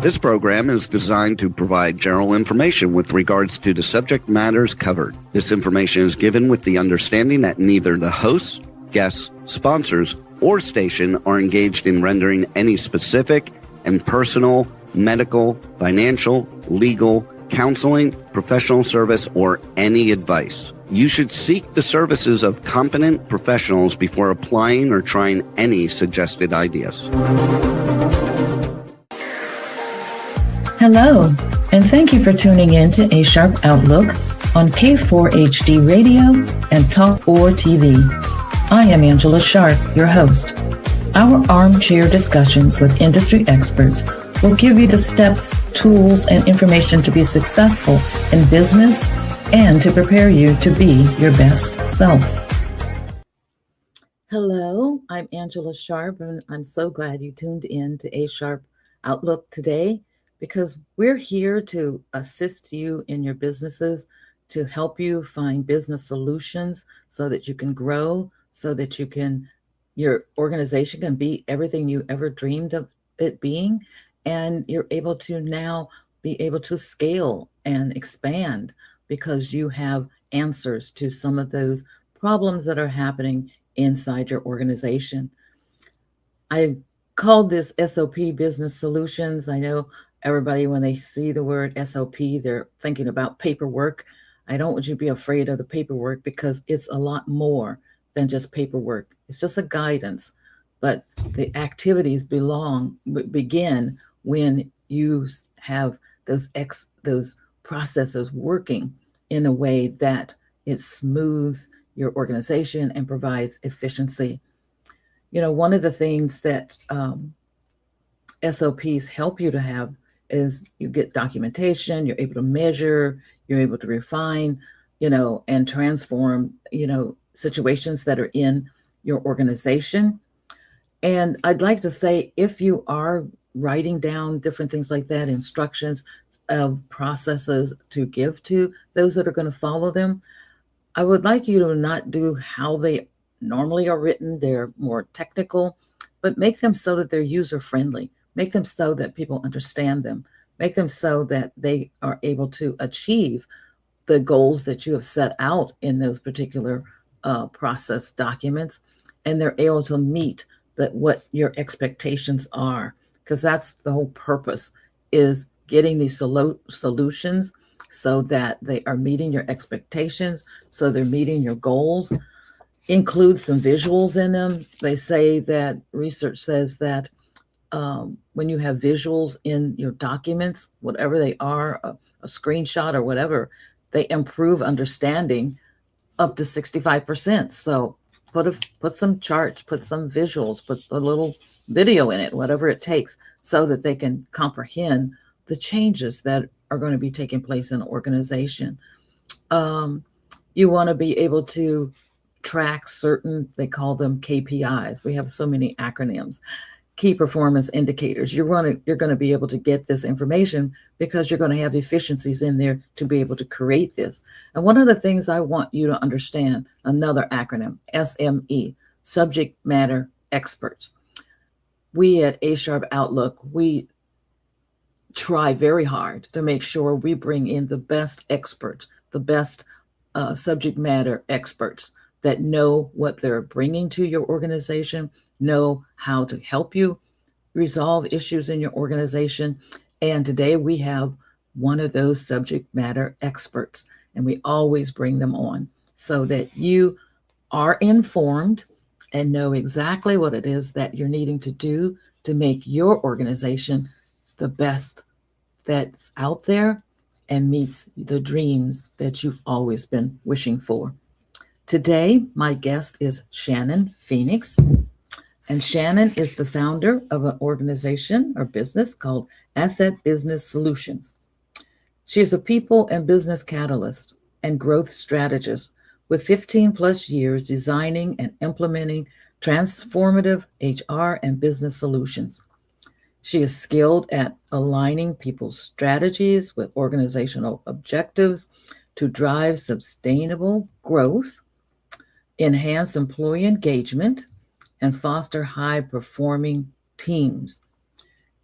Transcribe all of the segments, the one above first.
This program is designed to provide general information with regards to the subject matters covered. This information is given with the understanding that neither the hosts, guests, sponsors, or station are engaged in rendering any specific and personal, medical, financial, legal, counseling, professional service, or any advice. You should seek the services of competent professionals before applying or trying any suggested ideas. Hello, and thank you for tuning in to A Sharp Outlook on K4HD Radio and Talk or TV. I am Angela Sharp, your host. Our armchair discussions with industry experts will give you the steps, tools, and information to be successful in business and to prepare you to be your best self. Hello, I'm Angela Sharp, and I'm so glad you tuned in to A Sharp Outlook today, because we're here to assist you in your businesses, to help you find business solutions so that you can grow, so that your organization can be everything you ever dreamed of it being, and you're able to now be able to scale and expand because you have answers to some of those problems that are happening inside your organization. I called this SOP Business Solutions. I know everybody, when they see the word SOP, they're thinking about paperwork. I don't want you to be afraid of the paperwork because it's a lot more than just paperwork. It's just a guidance, but the activities begin when you have those processes working in a way that it smooths your organization and provides efficiency. You know, one of the things that SOPs help you to have is you get documentation, you're able to measure, you're able to refine, and transform, situations that are in your organization. And I'd like to say, if you are writing down different things like that, instructions of processes to give to those that are going to follow them, I would like you to not do how they normally are written. They're more technical, but make them so that they're user-friendly. Make them so that people understand them. Make them so that they are able to achieve the goals that you have set out in those particular process documents, and they're able to meet what your expectations are, because that's the whole purpose, is getting these solutions so that they are meeting your expectations, so they're meeting your goals. Include some visuals in them. They say that research says that when you have visuals in your documents, whatever they are, a screenshot or whatever, they improve understanding up to 65%. So put some charts, put some visuals, put a little video in it, whatever it takes, so that they can comprehend the changes that are going to be taking place in the organization. You want to be able to track certain, they call them KPIs. We have so many acronyms. Key performance indicators. You're going to be able to get this information because you're going to have efficiencies in there to be able to create this. And one of the things I want you to understand, another acronym, SME, subject matter experts. We at A Sharp Outlook, we try very hard to make sure we bring in the best experts, the best subject matter experts that know what they're bringing to your organization, know how to help you resolve issues in your organization. And today we have one of those subject matter experts, and we always bring them on so that you are informed and know exactly what it is that you're needing to do to make your organization the best that's out there and meets the dreams that you've always been wishing for. Today, my guest is Shannon Phoenix. And Shannon is the founder of an organization or business called SOP Business Solutions. She is a people and business catalyst and growth strategist with 15 plus years designing and implementing transformative HR and business solutions. She is skilled at aligning people's strategies with organizational objectives to drive sustainable growth, enhance employee engagement, and foster high-performing teams.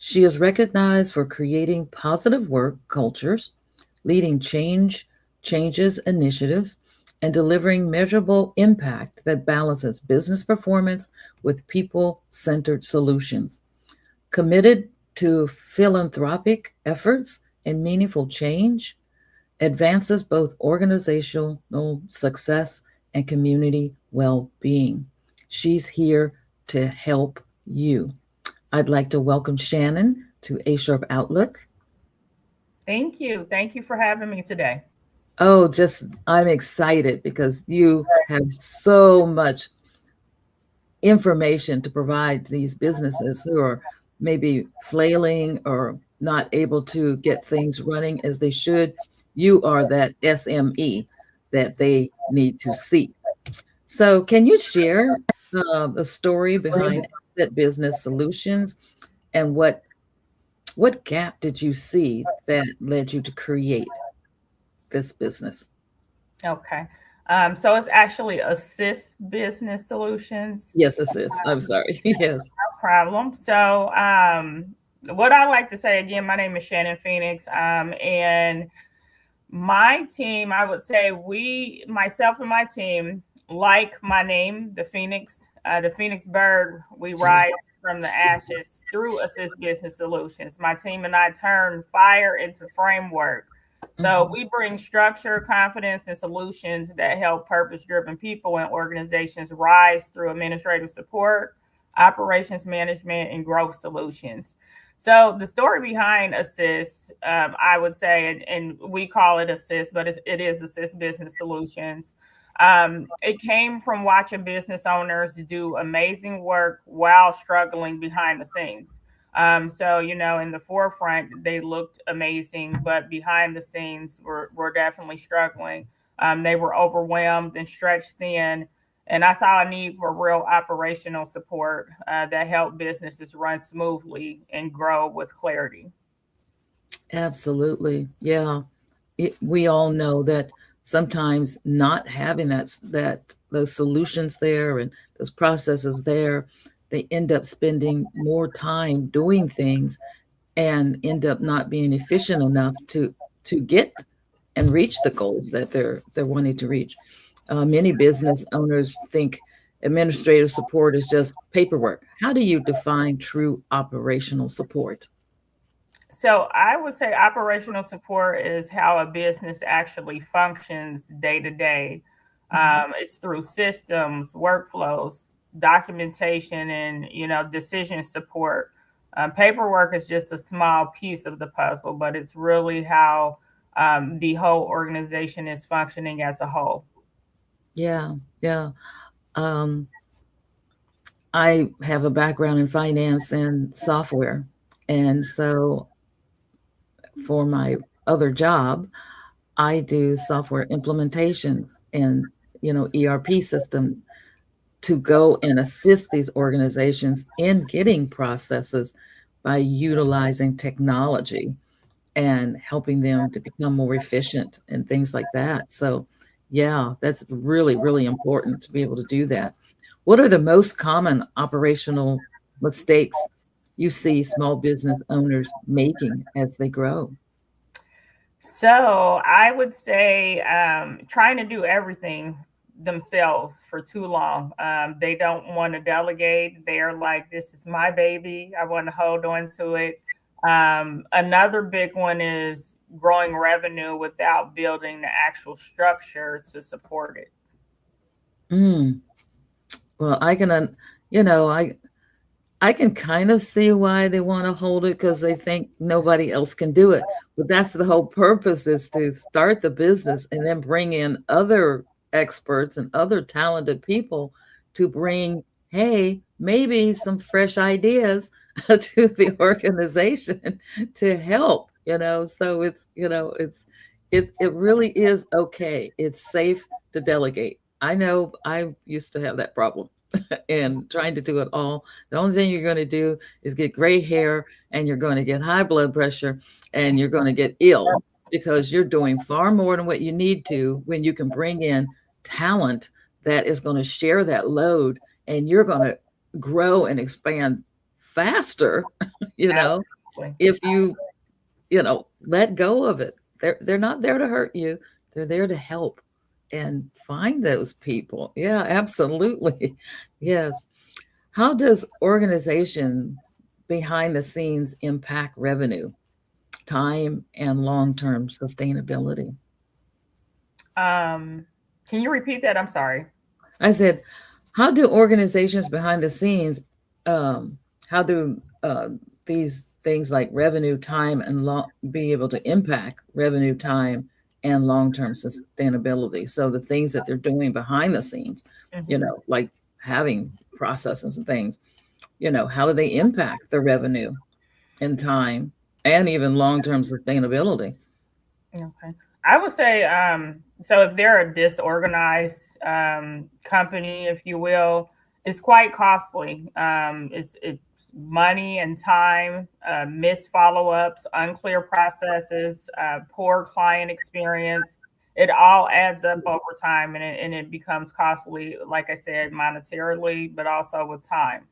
She is recognized for creating positive work cultures, leading changes initiatives, and delivering measurable impact that balances business performance with people-centered solutions. Committed to philanthropic efforts and meaningful change, advances both organizational success and community well-being. She's here to help you. I'd like to welcome Shannon to A Sharp Outlook. Thank you. Thank you for having me today. Oh, just I'm excited because you have so much information to provide to these businesses who are maybe flailing or not able to get things running as they should. You are that SME that they need to see. So, can you share the story behind Asset Business Solutions and what gap did you see that led you to create this business? Okay. So it's actually Assist Business Solutions. Yes, assist. I'm sorry. Yes. No problem. So, what I like to say again, my name is Shannon Phoenix, and my team, I would say myself and my team, like my name, the Phoenix bird, we rise from the ashes through Assist Business Solutions. My team and I turn fire into framework. So Mhm. we bring structure, confidence, and solutions that help purpose-driven people and organizations rise through administrative support, operations management, and growth solutions. So the story behind Assist, I would say, and we call it Assist, but it is Assist Business Solutions. It came from watching business owners do amazing work while struggling behind the scenes. So, in the forefront, they looked amazing, but behind the scenes, were definitely struggling. They were overwhelmed and stretched thin. And I saw a need for real operational support that helped businesses run smoothly and grow with clarity. Absolutely. Yeah. We all know that sometimes not having that those solutions there and those processes there, they end up spending more time doing things and end up not being efficient enough to get and reach the goals that they're wanting to reach. Many business owners think administrative support is just paperwork. How do you define true operational support? So I would say operational support is how a business actually functions day to day. Mhm. It's through systems, workflows, documentation, and decision support. Paperwork is just a small piece of the puzzle, but it's really how the whole organization is functioning as a whole. Yeah, yeah. Um, I have a background in finance and software, and so for my other job, I do software implementations and ERP systems to go and assist these organizations in getting processes by utilizing technology and helping them to become more efficient and things like that. So, yeah, that's really, really important to be able to do that. What are the most common operational mistakes you see small business owners making as they grow? So I would say trying to do everything themselves for too long. They don't want to delegate. They're like, this is my baby. I want to hold on to it. Another big one is growing revenue without building the actual structure to support it. Mm, well, I can, I can kind of see why they want to hold it because they think nobody else can do it. But that's the whole purpose is to start the business and then bring in other experts and other talented people to bring, hey, maybe some fresh ideas to the organization to help. So it really is okay. It's safe to delegate. I know I used to have that problem and trying to do it all. The only thing you're going to do is get gray hair and you're going to get high blood pressure and you're going to get ill because you're doing far more than what you need to when you can bring in talent that is going to share that load and you're going to grow and expand faster, you know? Exactly. if you let go of it. They're not there to hurt you. They're there to help and find those people. Yeah, absolutely. Yes. How does organization behind the scenes impact revenue, time, and long-term sustainability? Can you repeat that? I'm sorry. I said, how do organizations behind the scenes, how do these things like revenue, time, and be able to impact revenue, time, and long-term sustainability? So the things that they're doing behind the scenes, like having processes and things, how do they impact the revenue and time and even long-term sustainability? Okay. I would say, so if they're a disorganized company, if you will, it's quite costly. It's money and time, missed follow-ups, unclear processes, poor client experience. It all adds up over time, and it becomes costly, like I said, monetarily, but also with time.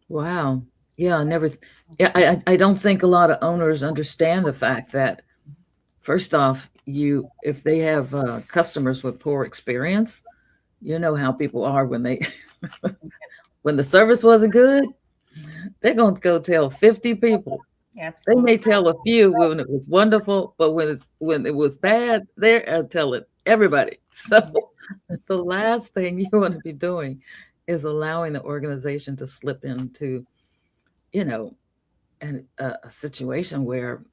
Wow. Yeah, I don't think a lot of owners understand the fact that first off, if they have customers with poor experience, you know how people are when they when the service wasn't good, they're going to go tell 50 people. They may Absolutely. tell a few when it was wonderful, but when it was bad, they're telling everybody. So the last thing you want to be doing is allowing the organization to slip into, you know, a situation where,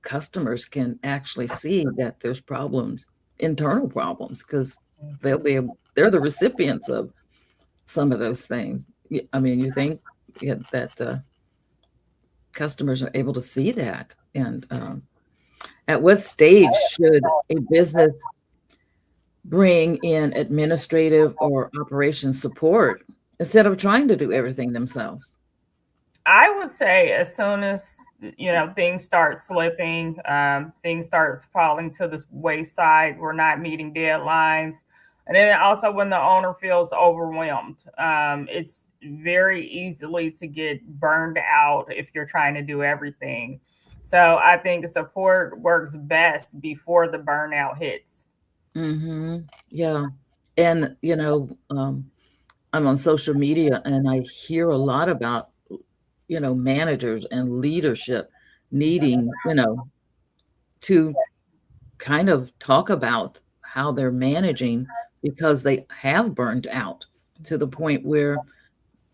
customers can actually see that there's problems, internal problems, because they're the recipients of some of those things. I mean, you think that customers are able to see that. And at what stage should a business bring in administrative or operations support instead of trying to do everything themselves? I would say as soon as things start slipping, things start falling to the wayside, we're not meeting deadlines, and then also when the owner feels overwhelmed, it's very easily to get burned out if you're trying to do everything. So I think support works best before the burnout hits. Mm-hmm. Yeah. And, I'm on social media and I hear a lot about, managers and leadership needing, to kind of talk about how they're managing because they have burned out to the point where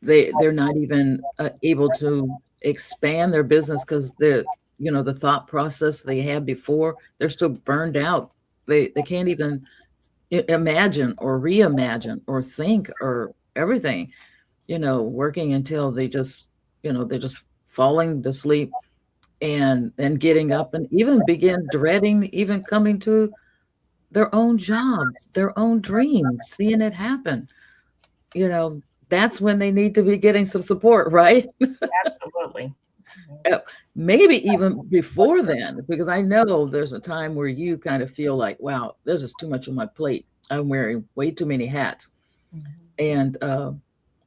they're not even able to expand their business because the thought process they had before, they're still burned out. They can't even imagine or reimagine or think or everything, working until they're just falling to sleep and then getting up and even begin dreading even coming to their own jobs, their own dreams, seeing it happen. That's when they need to be getting some support, right? Absolutely. Uh, Maybe even before then, because I know there's a time where you kind of feel like, wow, there's just too much on my plate. I'm wearing way too many hats. And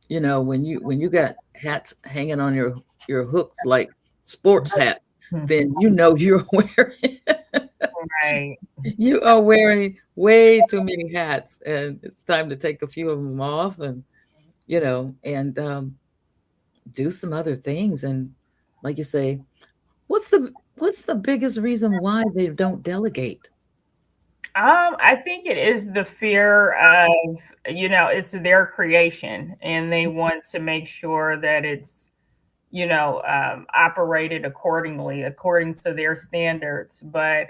when you got hats hanging on your hooks like sports hats, then you're wearing Right. you are wearing way too many hats, and it's time to take a few of them off and and do some other things. And like you say, what's the biggest reason why they don't delegate? I think it is the fear of, it's their creation and they want to make sure that it's, operated accordingly, according to their standards. But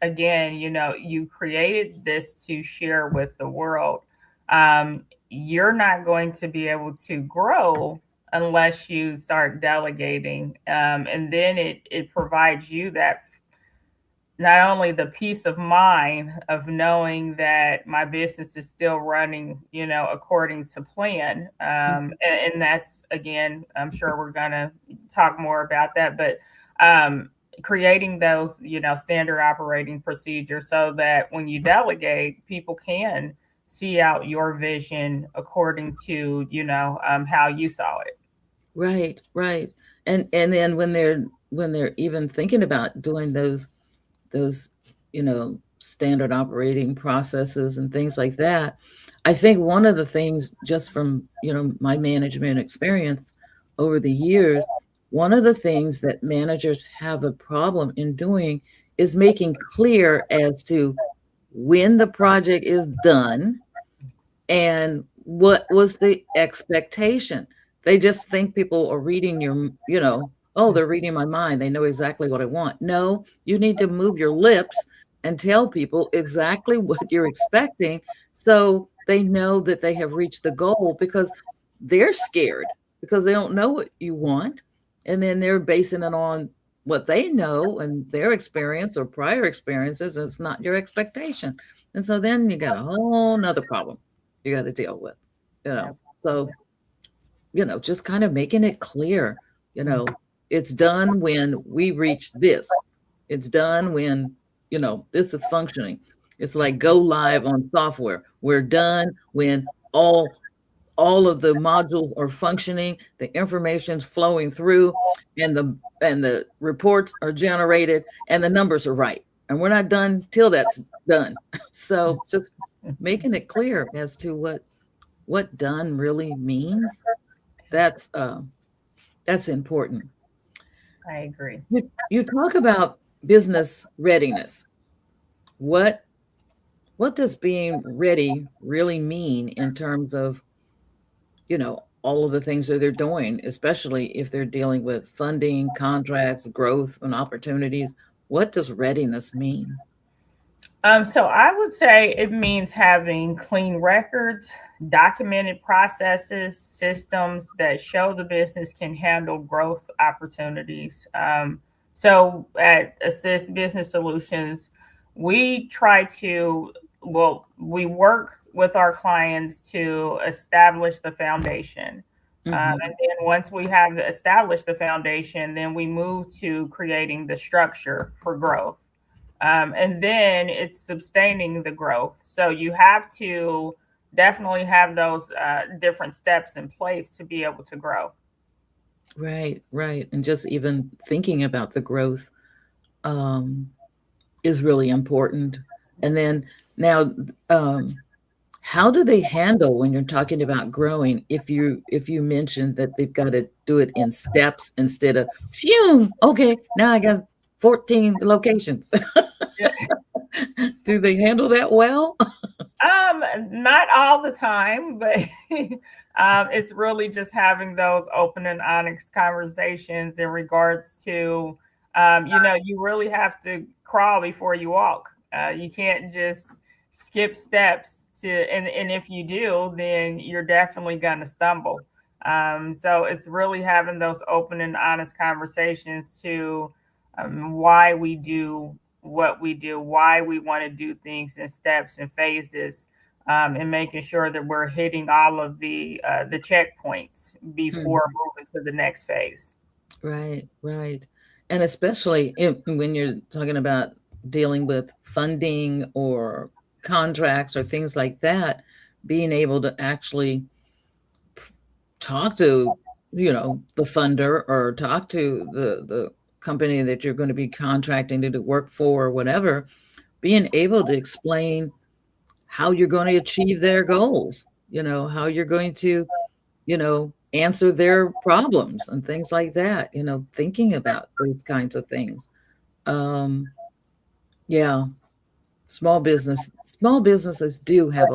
again, you created this to share with the world. You're not going to be able to grow unless you start delegating. And then it provides you that not only the peace of mind of knowing that my business is still running, according to plan. And that's, again, I'm sure we're going to talk more about that, but creating those, standard operating procedures so that when you delegate, people can see out your vision according to, how you saw it. Right, right. And then when they're even thinking about doing those standard operating processes and things like that, I think one of the things, just from my management experience over the years, one of the things that managers have a problem in doing is making clear as to when the project is done and what was the expectation. They just think people are reading oh, they're reading my mind. They know exactly what I want. No, you need to move your lips and tell people exactly what you're expecting so they know that they have reached the goal, because they're scared because they don't know what you want. And then they're basing it on what they know and their experience or prior experiences. And it's not your expectation. And so then you got a whole nother problem you got to deal with, So, just kind of making it clear, it's done when we reach this. It's done when, this is functioning. It's like go live on software. We're done when all of the modules are functioning, the information's flowing through, and the reports are generated, and the numbers are right. And we're not done till that's done. So just making it clear as to what done really means. That's important. I agree. You talk about business readiness. What does being ready really mean in terms of, all of the things that they're doing, especially if they're dealing with funding, contracts, growth, and opportunities? What does readiness mean? So I would say it means having clean records, documented processes, systems that show the business can handle growth opportunities. So at Assist Business Solutions, we work with our clients to establish the foundation. And then once we have established the foundation, then we move to creating the structure for growth. And then it's sustaining the growth. So you have to definitely have those different steps in place to be able to grow. Right. And just even thinking about the growth is really important. And then now, how do they handle when you're talking about growing? If you mentioned that they've got to do it in steps instead of phew, okay, now I got 14 locations. Do they handle that well? Not all the time, but it's really just having those open and honest conversations in regards to, you really have to crawl before you walk. You can't just skip steps and if you do, then you're definitely going to stumble. So it's really having those open and honest conversations to why we do what we do, why we want to do things in steps and phases, and making sure that we're hitting all of the checkpoints before moving to the next phase. Right. And especially when you're talking about dealing with funding or contracts or things like that, being able to actually talk to, the funder or talk to the company that you're going to be contracting to do work for or whatever, being able to explain how you're going to achieve their goals, how you're going to, answer their problems and things like that, thinking about those kinds of things. Yeah. Small businesses do have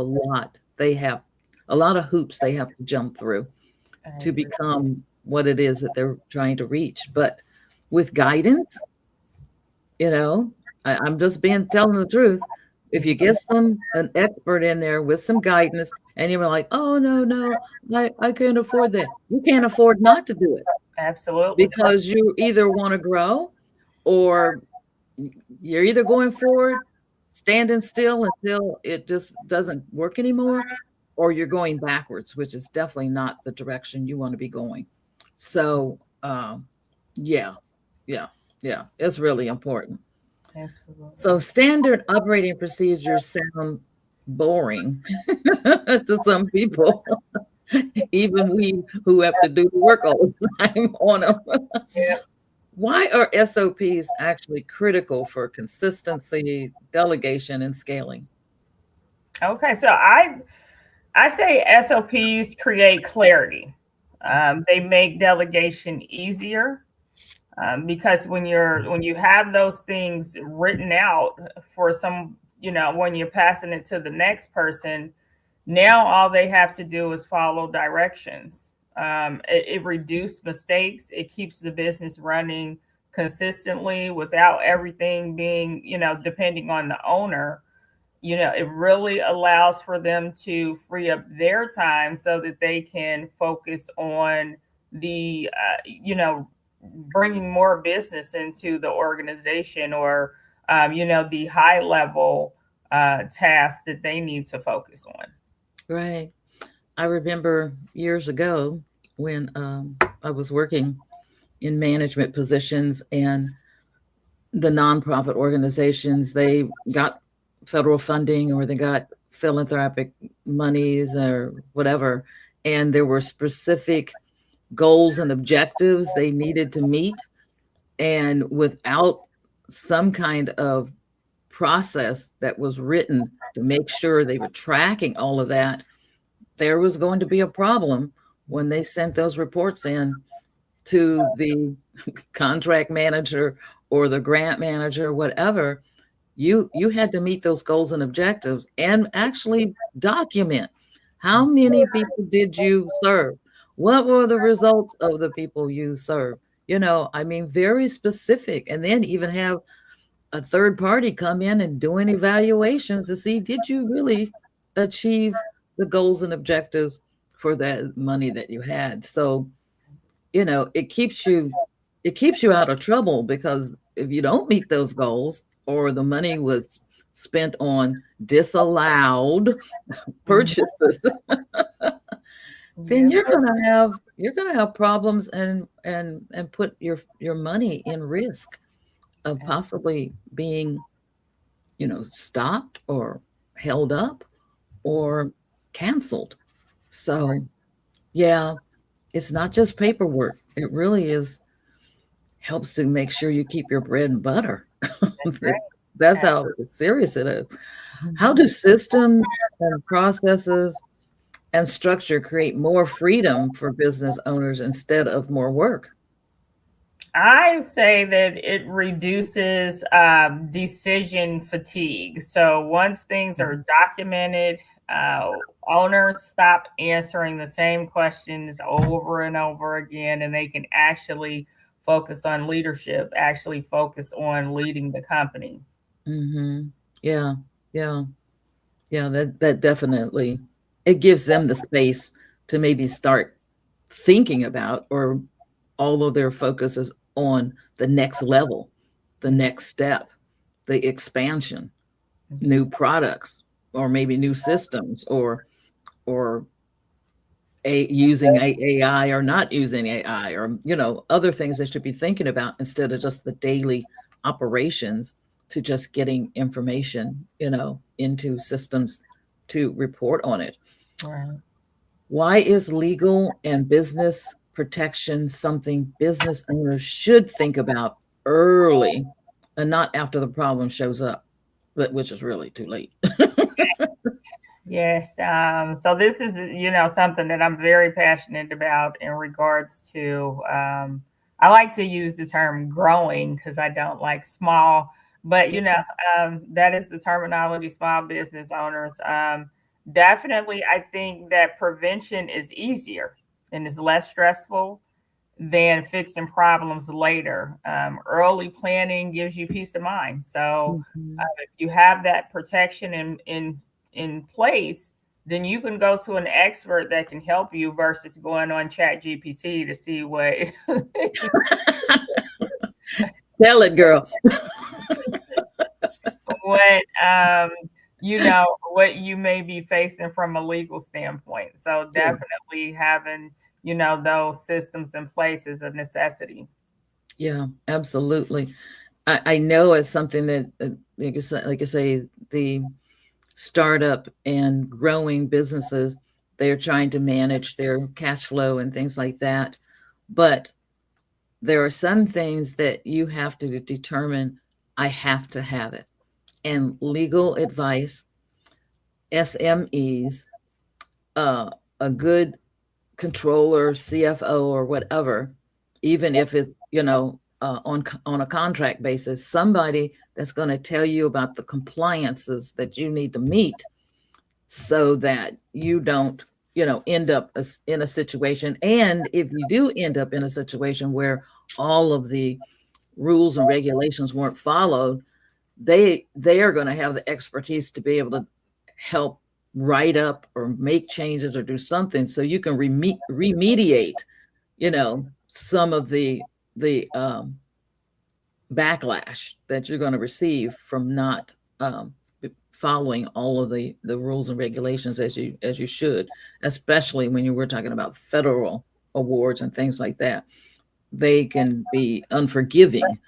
they have a lot of hoops they have to jump through to become what it is that they're trying to reach. But with guidance, I'm just telling the truth. If you get an expert in there with some guidance and you're like, oh, no, I can't afford that. You can't afford not to do it. Absolutely. Because you either want to grow or you're either going forward, standing still until it just doesn't work anymore, or you're going backwards, which is definitely not the direction you want to be going. So, yeah, it's really important. Absolutely. So standard operating procedures sound boring to some people. even we who have to do the work all the time on them. Yeah. Why are SOPs actually critical for consistency, delegation, and scaling? Okay, so I say SOPs create clarity. They make delegation easier, because when you have those things written out for some, when you're passing it to the next person, now all they have to do is follow directions. It reduces mistakes. It keeps the business running consistently without everything being, depending on the owner. It really allows for them to free up their time so that they can focus on the, bringing more business into the organization, or, the high level tasks that they need to focus on. Right. I remember years ago when I was working in management positions, and the nonprofit organizations, they got federal funding or they got philanthropic monies or whatever, and there were specific goals and objectives they needed to meet. And without some kind of process that was written to make sure they were tracking all of that, there was going to be a problem when they sent those reports in to the contract manager or the grant manager, whatever. You had to meet those goals and objectives and actually document how many people did you serve? What were the results of the people you served? I mean, very specific. And then even have a third party come in and doing evaluations to see, did you really achieve the goals and objectives for that money that you had? So, it keeps you out of trouble, because if you don't meet those goals, or the money was spent on disallowed purchases, then you're gonna have problems, and put your money in risk of possibly being, stopped or held up or canceled. So, yeah, it's not just paperwork. It really helps to make sure you keep your bread and butter. That's how serious it is. How do systems and processes and structure create more freedom for business owners instead of more work? I say that it reduces decision fatigue. So once things are documented, owners stop answering the same questions over and over again, and they can actually focus on leadership, actually focus on leading the company. Hmm. Yeah, yeah, yeah. That definitely, it gives them the space to maybe start thinking about, or all of their focus is on the next level, the next step, the expansion, new products, or maybe new systems, or using AI or not using AI, or other things they should be thinking about, instead of just the daily operations, to just getting information into systems to report on it. Right. Why is legal and business protection something business owners should think about early, and not after the problem shows up, which is really too late? Yes. So this is, something that I'm very passionate about in regards to, I like to use the term growing because I don't like small, but, that is the terminology, small business owners. Definitely, I think that prevention is easier and is less stressful than fixing problems later. Early planning gives you peace of mind. So Mhm. if you have that protection in place, then you can go to an expert that can help you versus going on Chat GPT to see Tell it, girl. what what you may be facing from a legal standpoint. So Sure. definitely having those systems in place is a necessity. Yeah, absolutely. I know it's something that, like I say, the startup and growing businesses, They're trying to manage their cash flow and things like that. But there are some things that you have to determine, I have to have it. And legal advice, SMEs, a good controller, CFO, or whatever, even if it's, on a contract basis, somebody that's going to tell you about the compliances that you need to meet so that you don't, end up in a situation. And if you do end up in a situation where all of the rules and regulations weren't followed, they are going to have the expertise to be able to help write up or make changes or do something so you can remediate, some of the backlash that you're going to receive from not following all of the rules and regulations as you should, especially when you were talking about federal awards and things like that. They can be unforgiving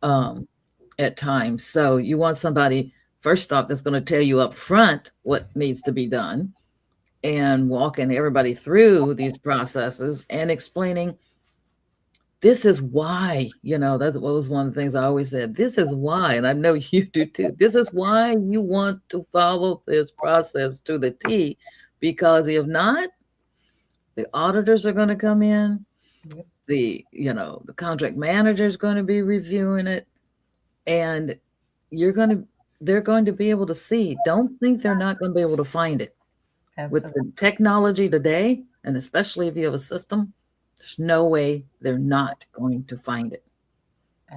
at times. So you want somebody, first off, that's going to tell you up front what needs to be done and walking everybody through these processes and explaining, this is why, that's what was one of the things I always said. This is why, and I know you do too. This is why you want to follow this process to the T, because if not, the auditors are going to come in. Yep. The contract manager is going to be reviewing it, and they're going to be able to see. Don't think they're not going to be able to find it. Absolutely. With the technology today, and especially if you have a system, there's no way they're not going to find it.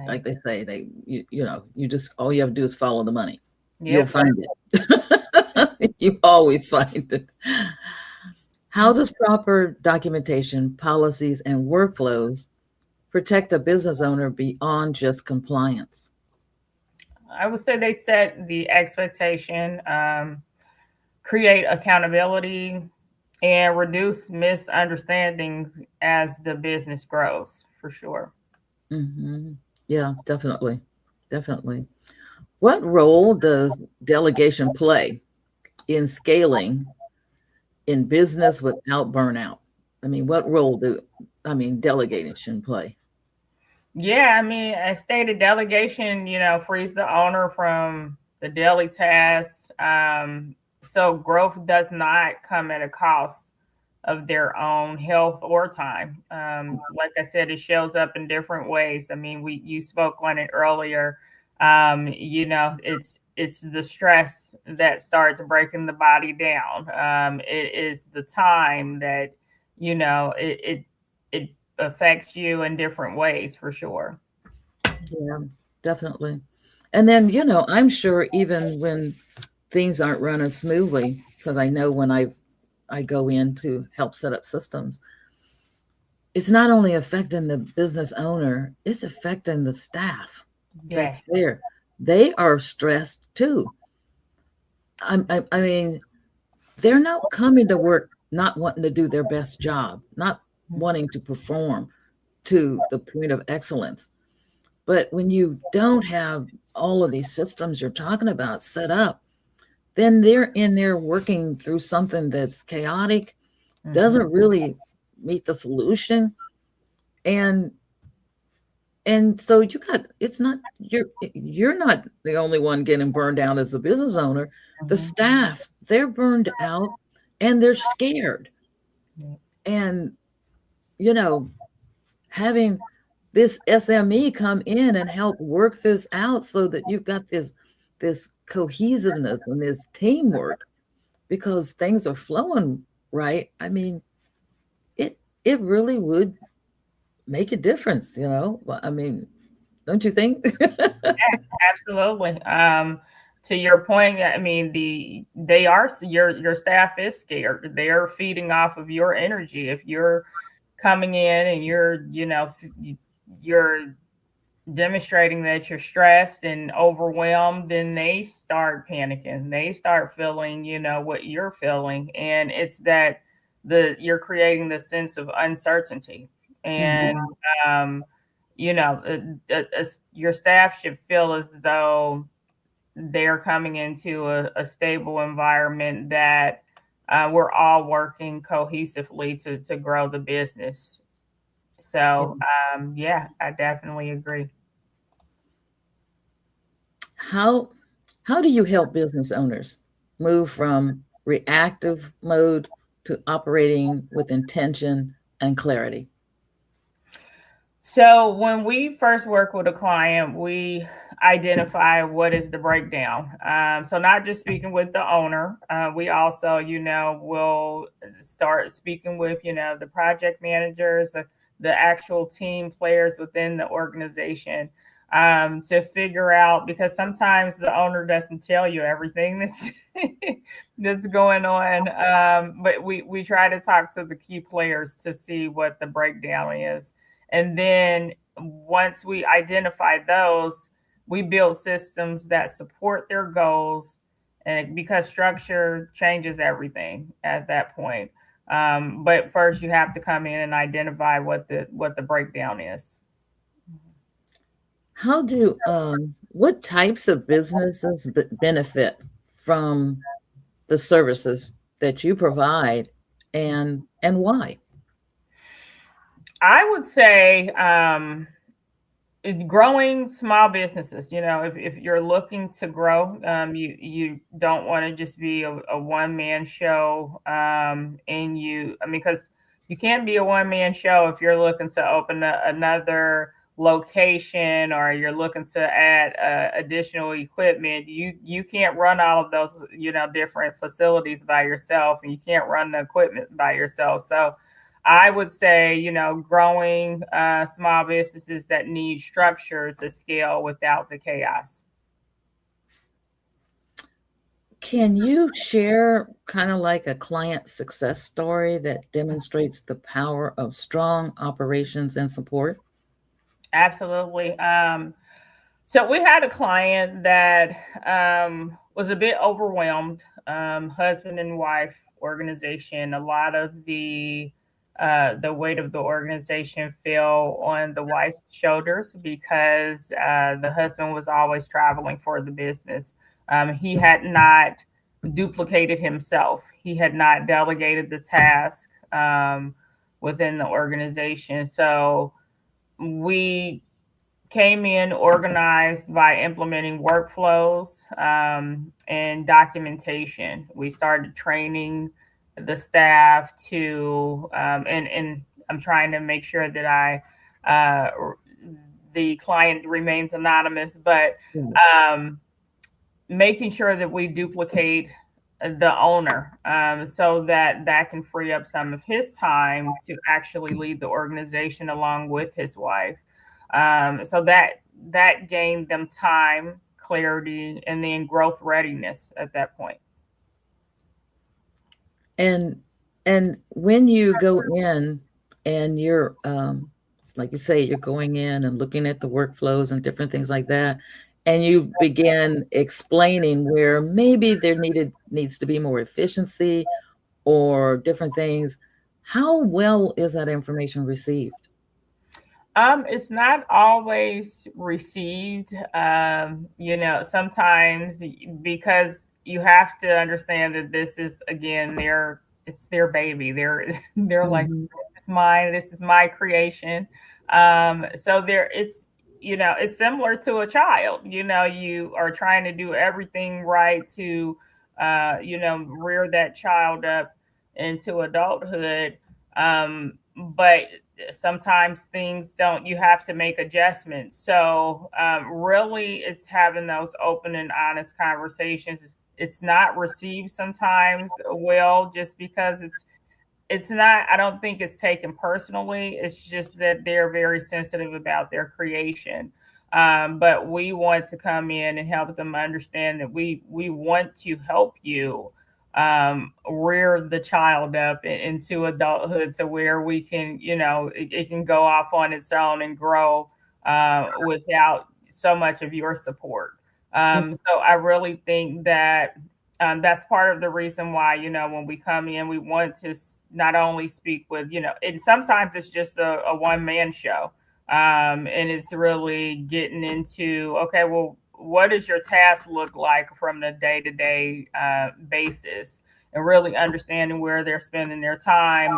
Like they say, you just, all you have to do is follow the money. Yep. You'll find it. You always find it. How does proper documentation, policies, and workflows protect a business owner beyond just compliance? I would say they set the expectation, create accountability, and reduce misunderstandings as the business grows, for sure. Mm-hmm. Yeah, definitely. Definitely. What role does delegation play in scaling in business without burnout? I mean, what role delegation play? Yeah, a stated delegation, frees the owner from the daily tasks. So growth does not come at a cost of their own health or time. Like I said, it shows up in different ways. You spoke on it earlier. It's the stress that starts breaking the body down. It is the time that, it affects you in different ways, for sure. Yeah, definitely. And then, I'm sure even when things aren't running smoothly, because I know when I go in to help set up systems, it's not only affecting the business owner, it's affecting the staff that's there. They are stressed too. They're not coming to work not wanting to do their best job, not wanting to perform to the point of excellence. But when you don't have all of these systems you're talking about set up, then they're in there working through something that's chaotic, doesn't really meet the solution. And so you're not the only one getting burned out as a business owner. The staff, they're burned out and they're scared. And, having this SME come in and help work this out so that you've got this cohesiveness and this teamwork, because things are flowing right. It really would make a difference, don't you think? Yeah, absolutely. To your point, your staff is scared. They are feeding off of your energy. If you're coming in and you're demonstrating that you're stressed and overwhelmed, then they start panicking. They start feeling, what you're feeling. And it's that you're creating the sense of uncertainty. And, your staff should feel as though they're coming into a stable environment that we're all working cohesively to grow the business. So, yeah, I definitely agree. How do you help business owners move from reactive mode to operating with intention and clarity? So when we first work with a client, we identify what is the breakdown. So not just speaking with the owner, we also, will start speaking with, the project managers, the actual team players within the organization, to figure out, because sometimes the owner doesn't tell you everything that's that's going on. But we try to talk to the key players to see what the breakdown is. And then once we identify those, we build systems that support their goals. And because structure changes everything at that point. But first you have to come in and identify what the breakdown is. How do what types of businesses benefit from the services that you provide, and why? I would say growing small businesses. If you're looking to grow, you don't want to just be a one-man show. Because you can't be a one-man show if you're looking to open another location, or you're looking to add additional equipment. You can't run all of those different facilities by yourself, and you can't run the equipment by yourself. So I would say, growing small businesses that need structure to scale without the chaos. Can you share kind of like a client success story that demonstrates the power of strong operations and support? Absolutely. So we had a client that was a bit overwhelmed, husband and wife organization. A lot of the weight of the organization fell on the wife's shoulders because the husband was always traveling for the business. He had not duplicated himself. He had not delegated the task within the organization. So we came in organized by implementing workflows and documentation. We started training the staff to, and I'm trying to make sure that the client remains anonymous, but making sure that we duplicate the owner, so that can free up some of his time to actually lead the organization along with his wife. So that gained them time, clarity, and then growth readiness at that point. And when you go in and you're like you say, you're going in and looking at the workflows and different things like that, and you begin explaining where maybe there needs to be more efficiency or different things, how well is that information received? It's not always received, sometimes, because you have to understand that this is, again, it's their baby. They're like, Mhm. this is mine, this is my creation. So it's similar to a child. You are trying to do everything right to, rear that child up into adulthood. But sometimes things don't, you have to make adjustments. So really it's having those open and honest conversations. It's not received sometimes well, just because it's not, I don't think it's taken personally. It's just that they're very sensitive about their creation. But we want to come in and help them understand that we want to help you rear the child up into adulthood, to where we can, it can go off on its own and grow without so much of your support. So I really think that that's part of the reason why, when we come in, we want to not only speak with, and sometimes it's just a one-man show. And it's really getting into, okay, well, what does your task look like from the day-to-day basis? and really understanding where they're spending their time,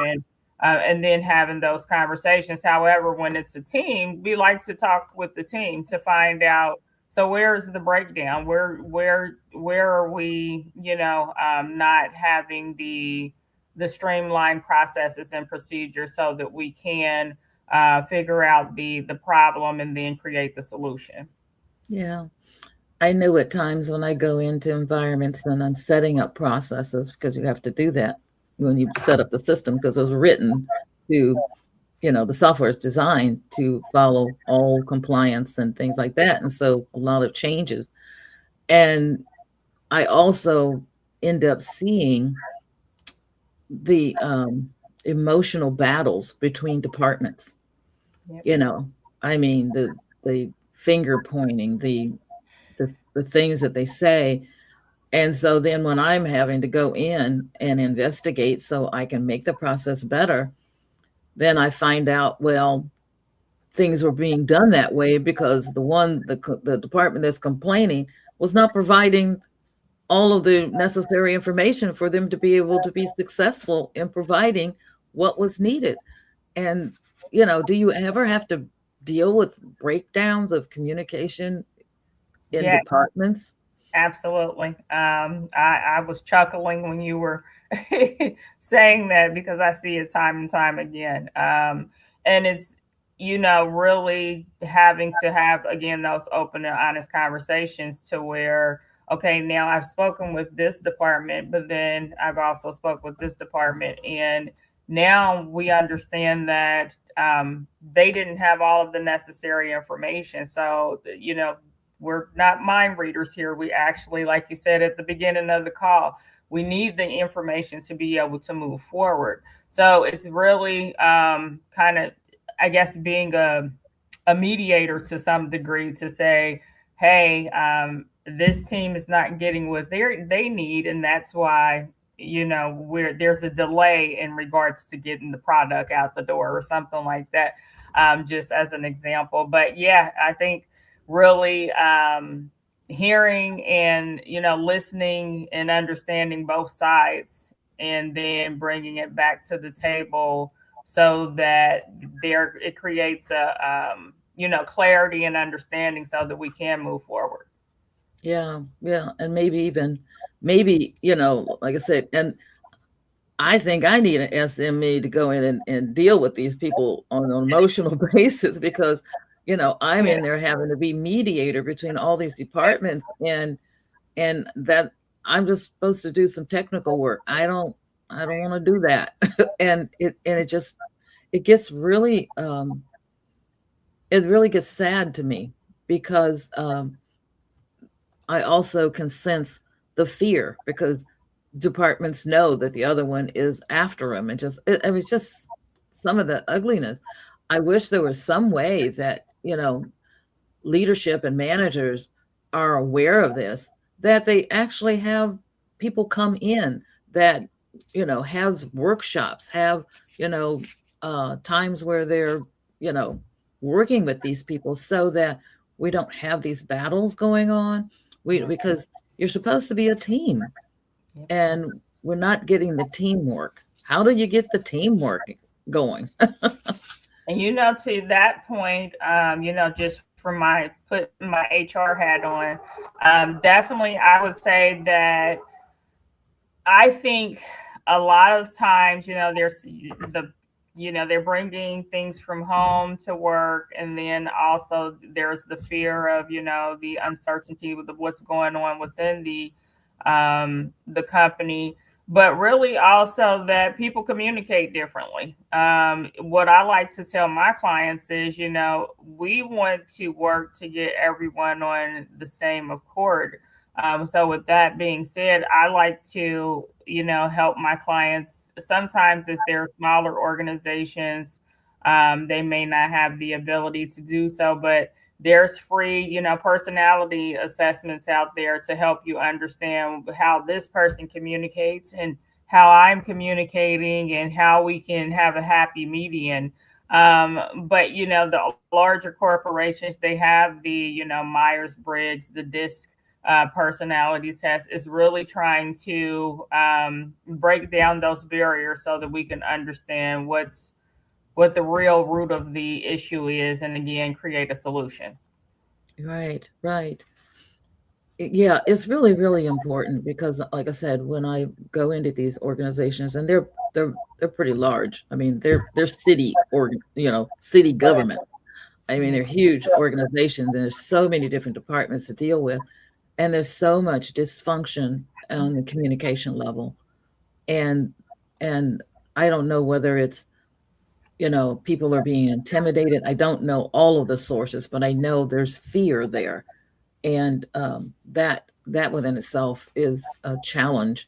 and then having those conversations. However, when it's a team, we like to talk with the team to find out, so where is the breakdown? Where are we, not having the streamlined processes and procedures so that we can figure out the problem and then create the solution. Yeah. I know at times when I go into environments and I'm setting up processes, because you have to do that when you set up the system, because it was written to, the software is designed to follow all compliance and things like that. And so a lot of changes. And I also end up seeing the emotional battles between departments. Yep. I mean, the finger pointing, the things that they say. And so then when I'm having to go in and investigate so I can make the process better, then I find out, well, things were being done that way because the department that's complaining was not providing all of the necessary information for them to be able to be successful in providing what was needed. And, do you ever have to deal with breakdowns of communication in Yeah, departments? absolutely. I was chuckling when you were saying that, because I see it time and time again. And it's, really having to have, again, those open and honest conversations to where, okay, now I've spoken with this department, but then I've also spoke with this department. And now we understand that they didn't have all of the necessary information. So, we're not mind readers here. We actually, like you said at the beginning of the call, we need the information to be able to move forward. So it's really kind of, I guess, being a mediator to some degree to say, hey, this team is not getting what they need, and that's why there's a delay in regards to getting the product out the door or something like that, just as an example. But yeah, I think really hearing and listening and understanding both sides, and then bringing it back to the table so that it creates a clarity and understanding so that we can move forward. Yeah, yeah, and maybe, like I said, and I think I need an SME to go in and deal with these people on an emotional basis, because, I'm Yeah. in there having to be mediator between all these departments, and that I'm just supposed to do some technical work. I don't want to do that. And it gets really it really gets sad to me, because I also can sense the fear, because departments know that the other one is after them, and I mean, it's just some of the ugliness. I wish there was some way that, leadership and managers are aware of this, that they actually have people come in that, have workshops, have, times where they're, you know, working with these people, so that we don't have these battles going on. Because you're supposed to be a team, Yep. and we're not getting the teamwork. How do you get the teamwork going? And to that point, just from my putting my HR hat on, definitely I would say that I think a lot of times, there's they're bringing things from home to work, and then also there's the fear of, the uncertainty with what's going on within the company, but really also that people communicate differently. What I like to tell my clients is, we want to work to get everyone on the same accord. So with that being said, I like to, help my clients. Sometimes if they're smaller organizations, they may not have the ability to do so, but there's free, personality assessments out there to help you understand how this person communicates and how I'm communicating, and how we can have a happy median. But the larger corporations, they have the Myers-Briggs, the DISC personality test is really trying to break down those barriers so that we can understand what the real root of the issue is, and again, create a solution. Right, right. Yeah, it's really, really important because, like I said, when I go into these organizations, and they're pretty large. I mean, they're city or city government. I mean, they're huge organizations, and there's so many different departments to deal with, and there's so much dysfunction on the communication level, and and I don't know whether it's people are being intimidated. I don't know all of the sources, but I know there's fear there, and that within itself is a challenge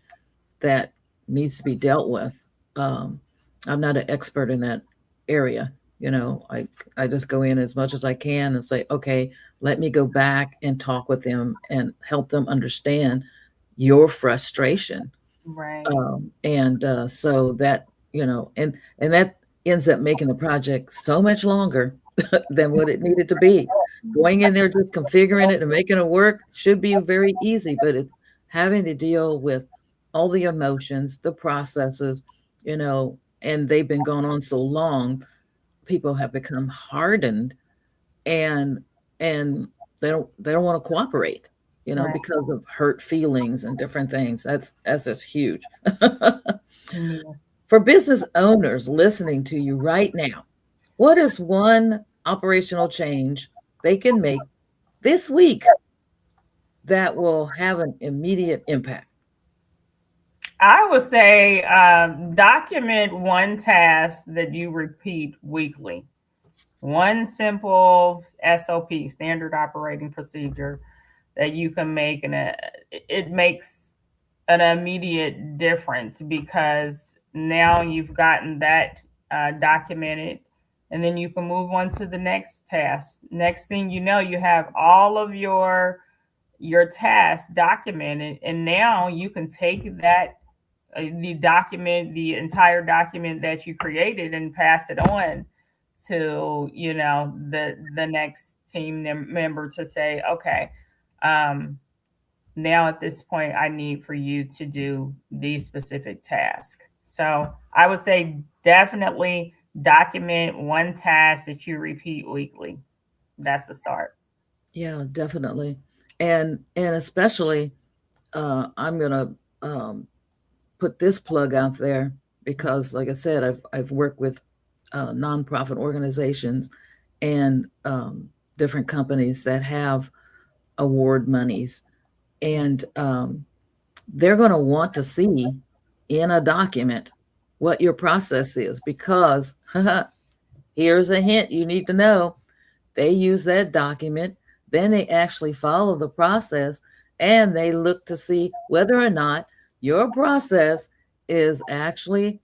that needs to be dealt with. I'm not an expert in that area. I just go in as much as I can and say, okay, let me go back and talk with them and help them understand your frustration. Right. And so that, and that ends up making the project so much longer than what it needed to be. Going in there, just configuring it and making it work should be very easy, but it's having to deal with all the emotions, the processes, and they've been going on so long, people have become hardened, and and they don't want to cooperate, Right. because of hurt feelings and different things. That's just huge. Yeah. For business owners listening to you right now, what is one operational change they can make this week that will have an immediate impact? I would say document one task that you repeat weekly. One simple SOP, standard operating procedure, that you can make, and it makes an immediate difference because now you've gotten that documented, and then you can move on to the next task. Next thing you know, you have all of your tasks documented, and now you can take that the entire document that you created and pass it on to the next team member to say, okay, now at this point I need for you to do these specific tasks. So I would say definitely document one task that you repeat weekly. That's the start. Yeah, definitely. And especially, I'm gonna put this plug out there because, like I said, I've worked with nonprofit organizations and different companies that have award monies, and they're going to want to see in a document what your process is because here's a hint you need to know. They use that document, then they actually follow the process, and they look to see whether or not your process is actually,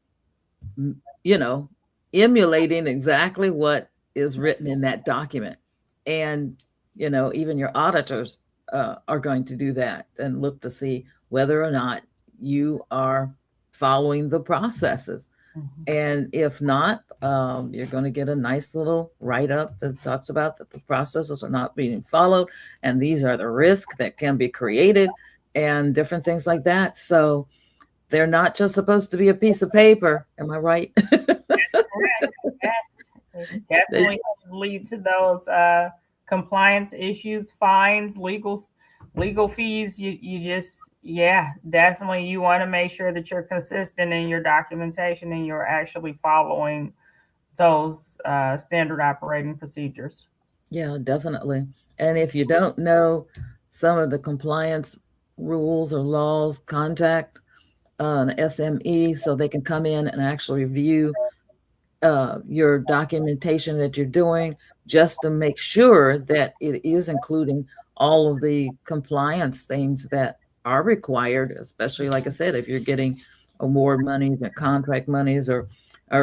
you know, emulating exactly what is written in that document. And, even your auditors are going to do that and look to see whether or not you are following the processes. And if not, you're going to get a nice little write-up that talks about that the processes are not being followed, and these are the risks that can be created, and different things like that. So they're not just supposed to be a piece of paper. Am I right? Correct. Yes. Definitely lead to those compliance issues, fines, legal fees. You just, yeah, definitely you want to make sure that you're consistent in your documentation and you're actually following those standard operating procedures. Yeah, definitely. And if you don't know some of the compliance rules or laws, contact an SME so they can come in and actually review your documentation that you're doing just to make sure that it is including all of the compliance things that are required, especially, like I said, if you're getting award monies or contract monies, or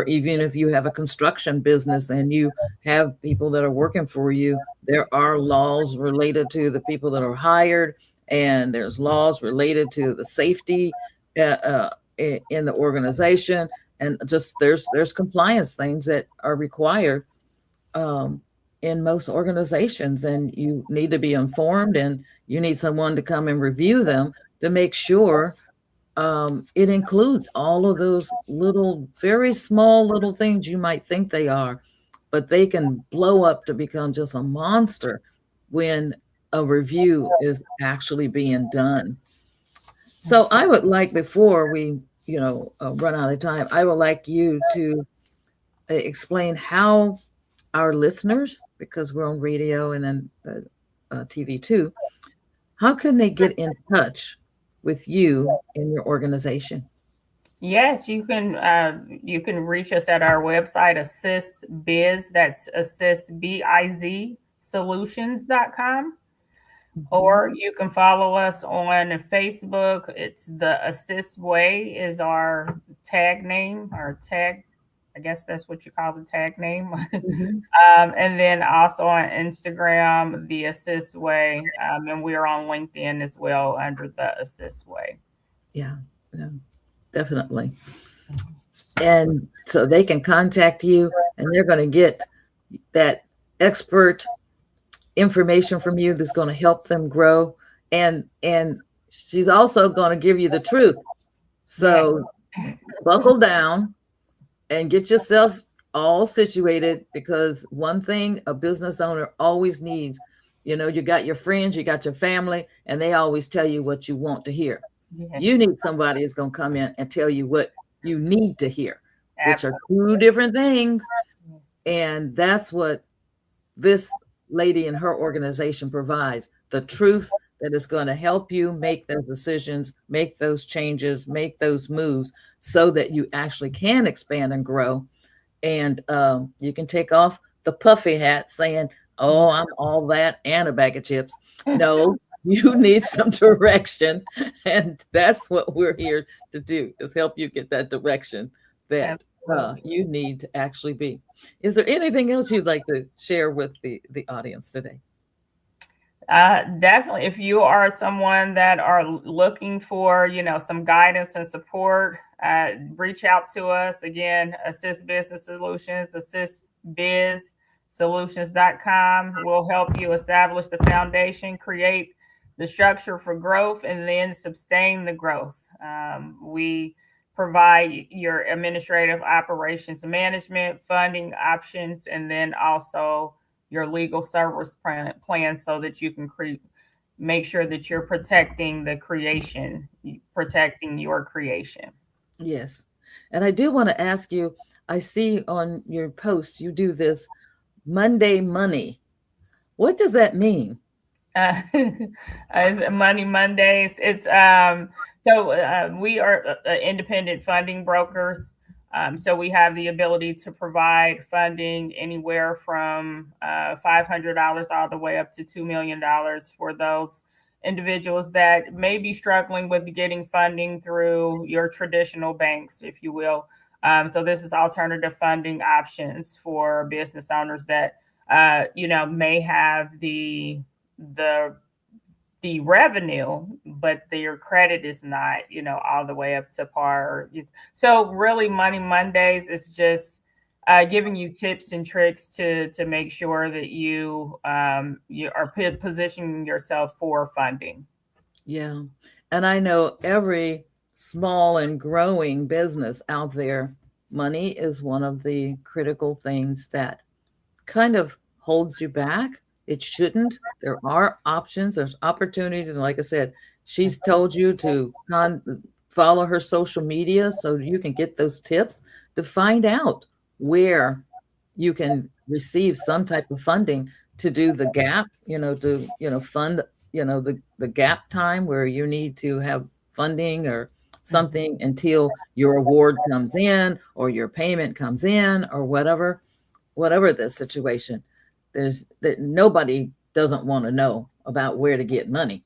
even if you have a construction business and you have people that are working for you, there are laws related to the people that are hired, and there's laws related to the safety in the organization, and just there's compliance things that are required in most organizations, and you need to be informed, and You need someone to come and review them to make sure it includes all of those little, very small little things you might think they are, but they can blow up to become just a monster when a review is actually being done. So I would like, before we, run out of time, I would like you to explain how our listeners, because we're on radio and then TV too, how can they get in touch with you in your organization? Yes, you can reach us at our website, assist biz, that's assist biz solutions.com. Or you can follow us on Facebook. It's the Assist Way is our tag name, our tag. I guess that's what you call the tag name. Mhm. And then also on Instagram, the Assist Way. And we're on LinkedIn as well under the Assist Way. Yeah, definitely. And so they can contact you and they're going to get that expert information from you that's going to help them grow. And she's also going to give you the truth. So buckle down and get yourself all situated, because one thing a business owner always needs, you got your friends, you got your family, and they always tell you what you want to hear. Yes. You need somebody who's going to come in and tell you what you need to hear, which Absolutely. are two different things. And that's what this lady in her organization provides, the truth that is going to help you make those decisions, make those changes, make those moves so that you actually can expand and grow. And you can take off the puffy hat saying, oh, I'm all that and a bag of chips. No, you need some direction. And that's what we're here to do, is help you get that direction that you need to actually be. Is there anything else you'd like to share with the audience today? Definitely. If you are someone that are looking for, some guidance and support, reach out to us. Again, Assist Business Solutions, assistbizsolutions.com. We'll help you establish the foundation, create the structure for growth, and then sustain the growth. We provide your administrative operations management, funding options, and then also your legal service plan so that you can make sure that you're protecting the creation, protecting your creation. Yes. And I do want to ask you, I see on your post you do this Monday money. What does that mean? It's Money Mondays. It's we are independent funding brokers. So we have the ability to provide funding anywhere from $500 all the way up to $2 million for those individuals that may be struggling with getting funding through your traditional banks, if you will. So this is alternative funding options for business owners that may have the revenue, but their credit is not, all the way up to par. So really, Money Mondays is just giving you tips and tricks to make sure that you are positioning yourself for funding. Yeah. And I know every small and growing business out there, money is one of the critical things that kind of holds you back. It shouldn't. There are options, there's opportunities. And like I said, she's told you to follow her social media so you can get those tips to find out where you can receive some type of funding to do the gap, to fund, the gap time where you need to have funding or something until your award comes in or your payment comes in or whatever the situation. There's that nobody doesn't want to know about where to get money.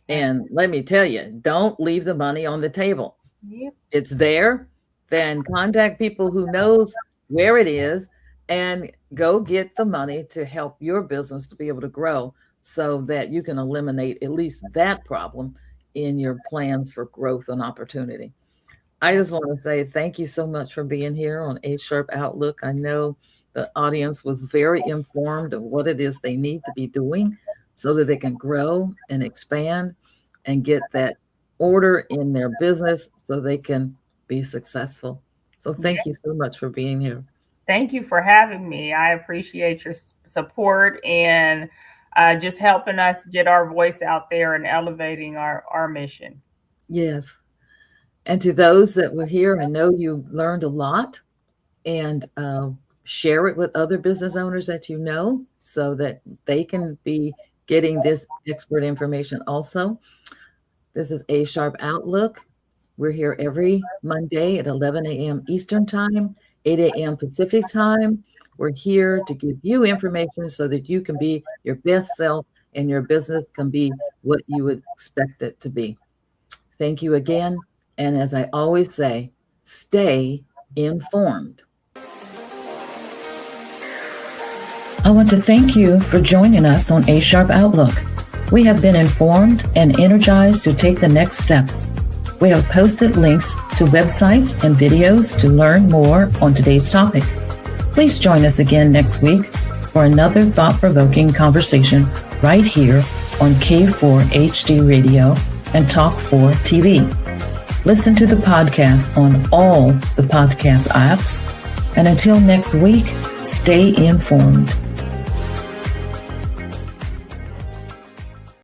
And let me tell you, don't leave the money on the table. Yep. It's there. Then contact people who knows where it is and go get the money to help your business to be able to grow so that you can eliminate at least that problem in your plans for growth and opportunity. I just want to say thank you so much for being here on A Sharp Outlook. I know the audience was very informed of what it is they need to be doing so that they can grow and expand and get that order in their business so they can be successful. So thank you so much for being here. Thank you for having me. I appreciate your support and just helping us get our voice out there and elevating our mission. Yes. And to those that were here, I know you learned a lot, and share it with other business owners that you know so that they can be getting this expert information also. This is A Sharp Outlook. We're here every Monday at 11 a.m. Eastern Time, 8 a.m. Pacific Time. We're here to give you information so that you can be your best self and your business can be what you would expect it to be. Thank you again. And as I always say, stay informed. I want to thank you for joining us on A Sharp Outlook. We have been informed and energized to take the next steps. We have posted links to websites and videos to learn more on today's topic. Please join us again next week for another thought-provoking conversation right here on K4 HD Radio and Talk 4 TV. Listen to the podcast on all the podcast apps. And until next week, stay informed.